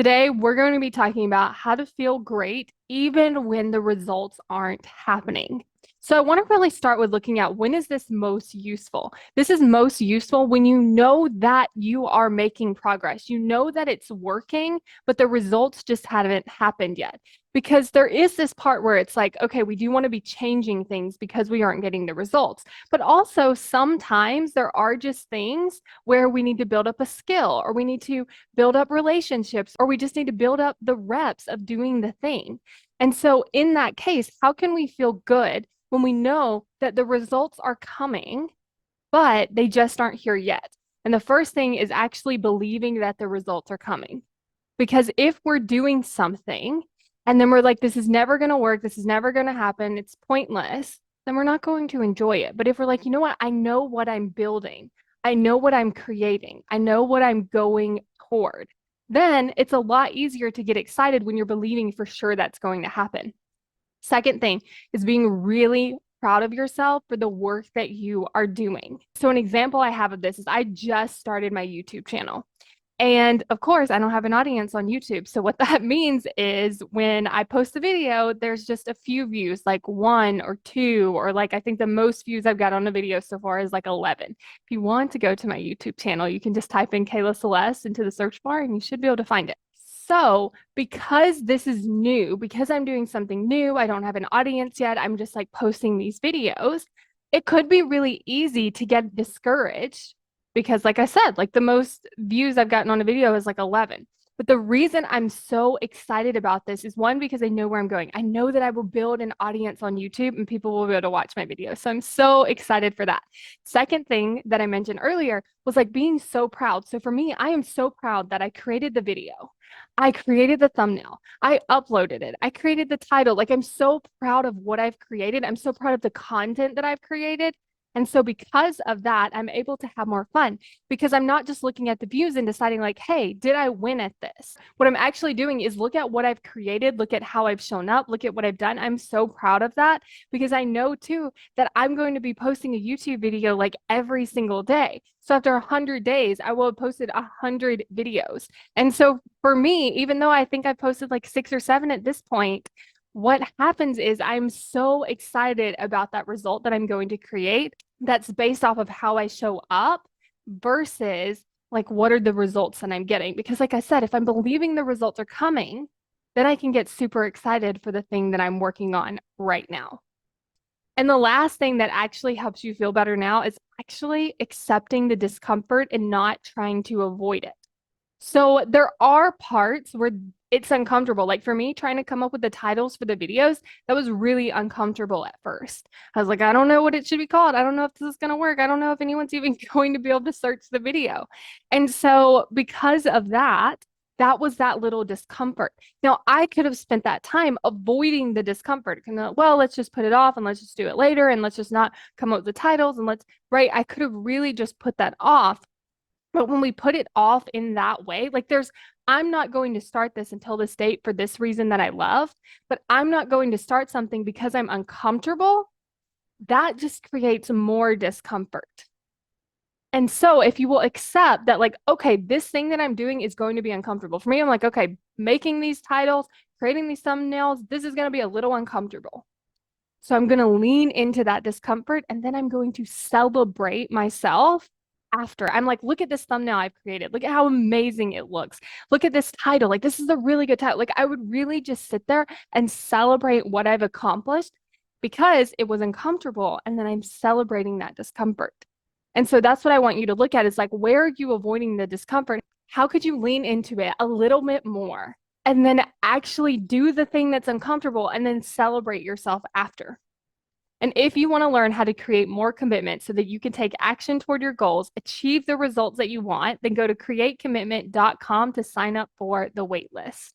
Today, we're going to be talking about how to feel great even when the results aren't happening. So, I want to really start with looking at when is this most useful? This is most useful when you know that you are making progress. You know that it's working, but the results just haven't happened yet. Because there is this part where it's like, okay, we do want to be changing things because we aren't getting the results. But also, sometimes there are just things where we need to build up a skill or we need to build up relationships, or we just need to build up the reps of doing the thing. And so, in that case, how can we feel good when we know that the results are coming, but they just aren't here yet? And the first thing is actually believing that the results are coming. Because if we're doing something and then we're like, this is never going to work, this is never going to happen, it's pointless, then we're not going to enjoy it. But if we're like, you know what, I know what I'm building, I know what I'm creating, I know what I'm going toward, then it's a lot easier to get excited when you're believing for sure that's going to happen. Second thing is being really proud of yourself for the work that you are doing. So, an example I have of this is I just started my YouTube channel. And of course, I don't have an audience on YouTube. So, what that means is when I post a video, there's just a few views, like one or two, or like I think the most views I've got on a video so far is like 11. If you want to go to my YouTube channel, you can just type in Kayla Celeste into the search bar and you should be able to find it. So, because this is new, because I'm doing something new, I don't have an audience yet, I'm just like posting these videos, it could be really easy to get discouraged because, like I said, like the most views I've gotten on a video is like 11. But the reason I'm so excited about this is one, because I know where I'm going. I know that I will build an audience on YouTube and people will be able to watch my videos. So I'm so excited for that. Second thing that I mentioned earlier was like being so proud. So for me, I am so proud that I created the video. I created the thumbnail. I uploaded it. I created the title. Like, I'm so proud of what I've created. I'm so proud of the content that I've created. And so, because of that, I'm able to have more fun because I'm not just looking at the views and deciding, like, hey, did I win at this? What I'm actually doing is look at what I've created, look at how I've shown up, look at what I've done. I'm so proud of that because I know too that I'm going to be posting a YouTube video like every single day. So, after 100 days, I will have posted 100 videos. And so, for me, even though I think I've posted like 6 or 7 at this point, what happens is I'm so excited about that result that I'm going to create that's based off of how I show up versus like what are the results that I'm getting. Because, like I said, if I'm believing the results are coming, then I can get super excited for the thing that I'm working on right now. And the last thing that actually helps you feel better now is actually accepting the discomfort and not trying to avoid it. So there are parts where it's uncomfortable. Like for me, trying to come up with the titles for the videos, that was really uncomfortable at first. I was like, I don't know what it should be called. I don't know if this is going to work. I don't know if anyone's even going to be able to search the video. And so because of that, that was that little discomfort. Now, I could have spent that time avoiding the discomfort. Well, let's just put it off and let's just do it later and let's just not come up with the titles and let's, right? I could have really just put that off. But when we put it off in that way, like I'm not going to start this until this date for this reason that I love, but I'm not going to start something because I'm uncomfortable. That just creates more discomfort. And so if you will accept that, like, okay, this thing that I'm doing is going to be uncomfortable. For me, I'm like, okay, making these titles, creating these thumbnails, this is going to be a little uncomfortable. So I'm going to lean into that discomfort and then I'm going to celebrate myself after. I'm like, look at this thumbnail I've created. Look at how amazing it looks. Look at this title. Like, this is a really good title. Like, I would really just sit there and celebrate what I've accomplished because it was uncomfortable. And then I'm celebrating that discomfort. And so that's what I want you to look at is like, where are you avoiding the discomfort? How could you lean into it a little bit more? And then actually do the thing that's uncomfortable and then celebrate yourself after. And if you want to learn how to create more commitment so that you can take action toward your goals, achieve the results that you want, then go to createcommitment.com to sign up for the waitlist.